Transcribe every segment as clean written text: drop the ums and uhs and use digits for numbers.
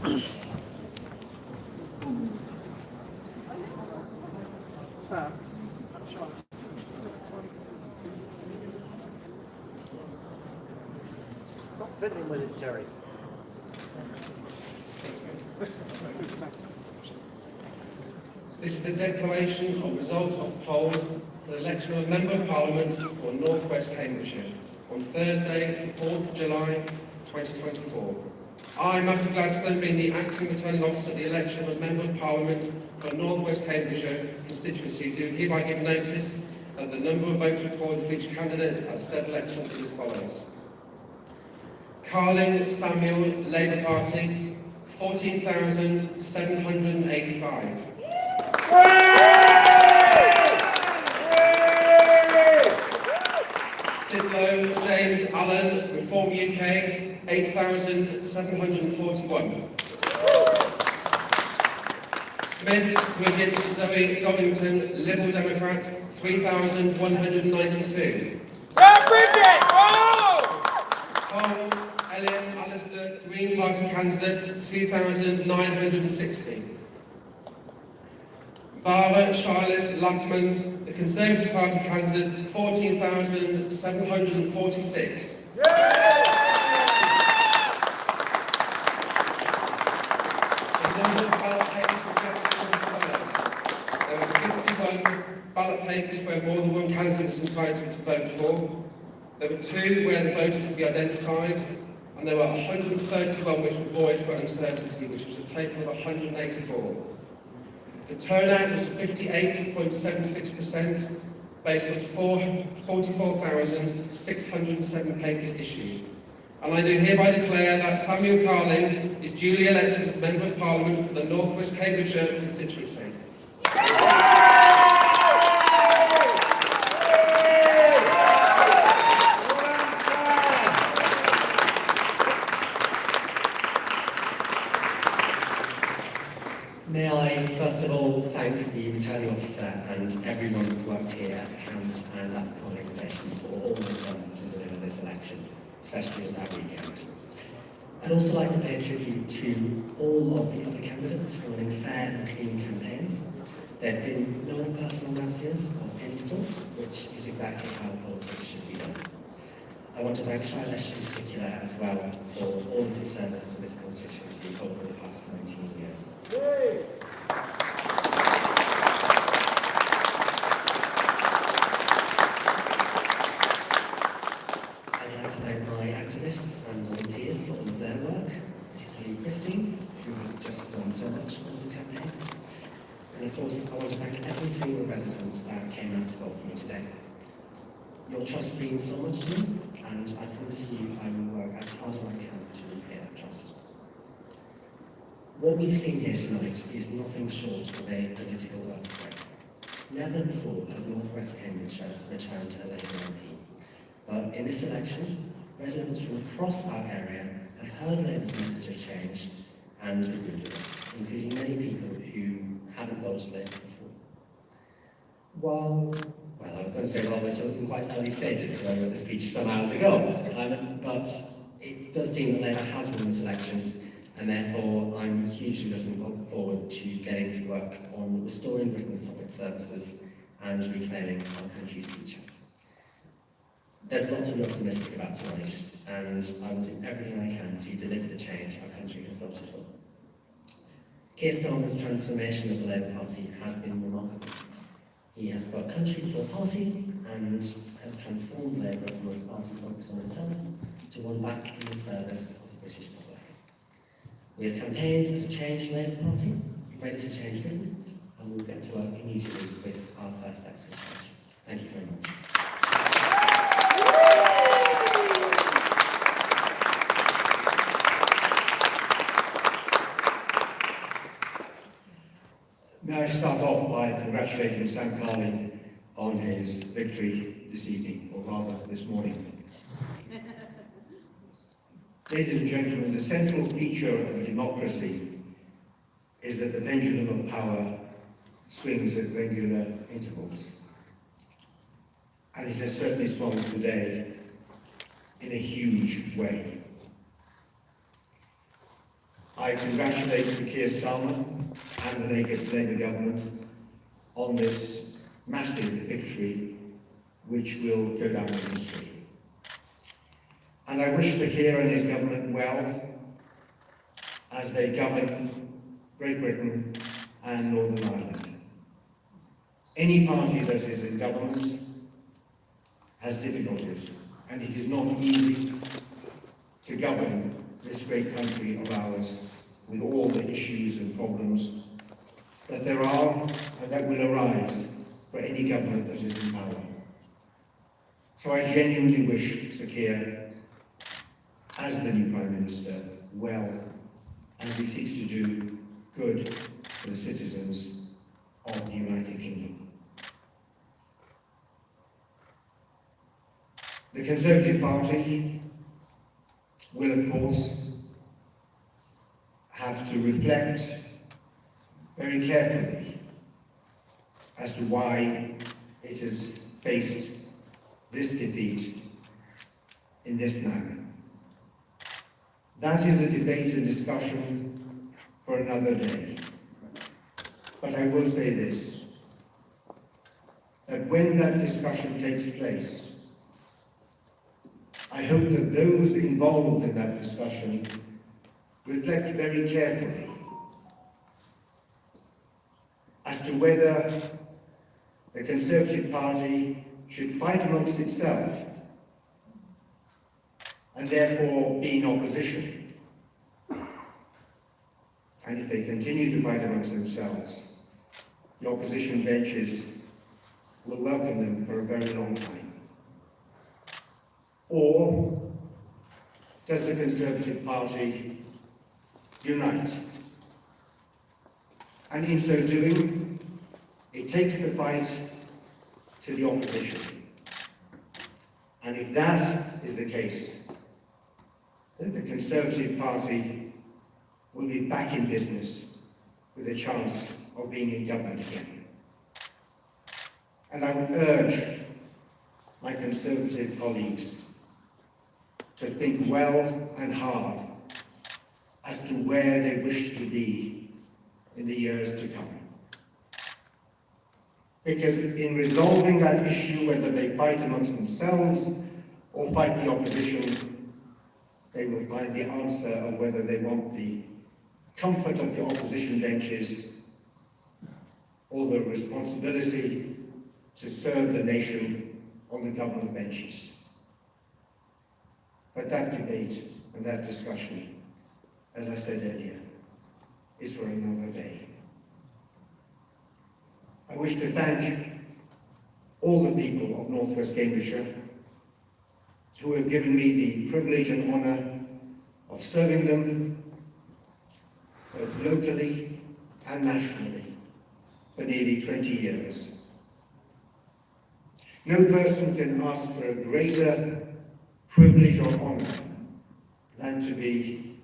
Stop fiddling with it, Jerry. This is the declaration of result of poll for the election of a Member of Parliament for North West Cambridgeshire on Thursday, 4th of July 2024. I, Matthew Gladstone, being the acting returning officer of the election of a Member of Parliament for North West Cambridgeshire constituency, do hereby give notice that the number of votes recorded for each candidate at the said election is as follows. Carling Samuel, Labour Party, 14,785. Sidlow James Allen, Reform UK, 8,741. Smith Bridget Zoe Dovington, Liberal Democrat, 3,192. Tom Elliot Alistair, Green Party candidate, 2,960. Vara Charles Lackman, the Conservative Party candidate, 14,746. The number of ballot papers rejected was as follows. There were 51 ballot papers where more than one candidate was entitled to vote for. There were 2 where the voter could be identified, and there were 131 which were void for uncertainty, which was a total of 184. The turnout was 58.76% based on 44,607 papers issued. And I do hereby declare that Samuel Carling is duly elected as Member of Parliament for the North West Cambridgeshire constituency. May I first of all thank the returning officer and everyone that's worked here at the count and at the polling stations for all they've done to deliver this election, especially on that weekend. I'd also like to pay a tribute to all of the other candidates for running fair and clean campaigns. There's been no personal razzias of any sort, which is exactly how politics should be done. I want to thank Shailesh in particular as well for all of his service to this constituency over the past 19 years. I'd like to thank my activists and volunteers for all of their work, particularly Christine, who has just done so much on this campaign. And of course, I want to thank every single resident that came out to vote for me today. Your trust means so much to me, and I promise you I will work as hard as I can to repay that trust. What we've seen here tonight is nothing short of a political earthquake. Never before has North West Cambridgeshire returned a Labour MP. But in this election, residents from across our area have heard Labour's message of change and agreed with it, including many people who haven't voted Labour before. Well, I was going to say, we're still in quite early stages because I wrote the speech some hours ago, but it does seem that Labour has won this election, and therefore I'm hugely looking forward to getting to work on restoring Britain's public services and reclaiming our country's future. There's a lot to be optimistic about tonight, and I will do everything I can to deliver the change our country has voted for. Keir Starmer's transformation of the Labour Party has been remarkable. He has got country for a party and has transformed Labour from a party focused on itself to one back in the service of the British public. We have campaigned as a changed Labour Party, ready to change Britain, and we'll get to work immediately with our first steps for change. Thank you very much. May I start off by congratulating Sam Carling on his victory this evening, or rather this morning. Ladies and gentlemen, the central feature of a democracy is that the pendulum of power swings at regular intervals. And it has certainly swung today in a huge way. I congratulate Sir Keir Starmer and the Labour government on this massive victory which will go down in history. And I wish Sir Keir and his government well as they govern Great Britain and Northern Ireland. Any party that is in government has difficulties, and it is not easy to govern this great country of ours with all the issues and problems that there are and that will arise for any government that is in power. So I genuinely wish Sir Keir, as the new Prime Minister, well as he seeks to do good for the citizens of the United Kingdom. The Conservative Party will, of course, have to reflect very carefully as to why it has faced this defeat in this manner. That is a debate and discussion for another day. But I will say this, that when that discussion takes place, I hope that those involved in that discussion reflect very carefully as to whether the Conservative Party should fight amongst itself and therefore be in opposition. And if they continue to fight amongst themselves, the opposition benches will welcome them for a very long time. Or does the Conservative Party unite? And in so doing, it takes the fight to the opposition. And if that is the case, then the Conservative Party will be back in business with a chance of being in government again. And I would urge my Conservative colleagues to think well and hard as to where they wish to be in the years to come. Because in resolving that issue, whether they fight amongst themselves or fight the opposition, they will find the answer of whether they want the comfort of the opposition benches or the responsibility to serve the nation on the government benches. But that debate and that discussion, as I said earlier, is for another day. I wish to thank all the people of North West Cambridgeshire who have given me the privilege and honour of serving them both locally and nationally for nearly 20 years. No person can ask for a greater privilege or honour than to be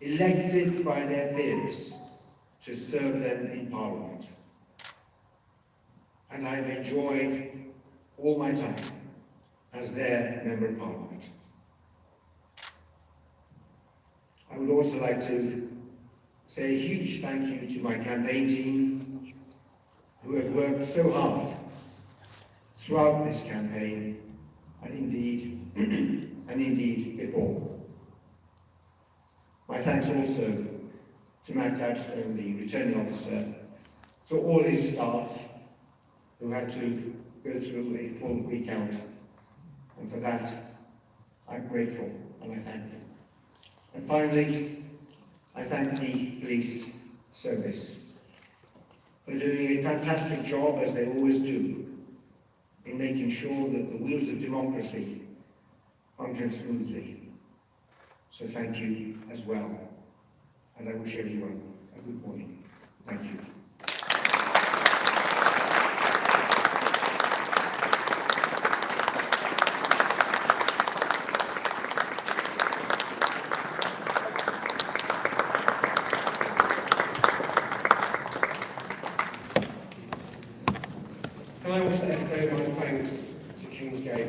elected by their peers to serve them in Parliament. And I've enjoyed all my time as their Member of Parliament. I would also like to say a huge thank you to my campaign team who have worked so hard throughout this campaign and indeed before. My thanks also to Matt Gladstone, the returning officer, to all his staff who had to go through a full recount, and for that I'm grateful and I thank them. And finally, I thank the police service for doing a fantastic job, as they always do, in making sure that the wheels of democracy function smoothly. So thank you as well, and I wish everyone a good morning. Thank you.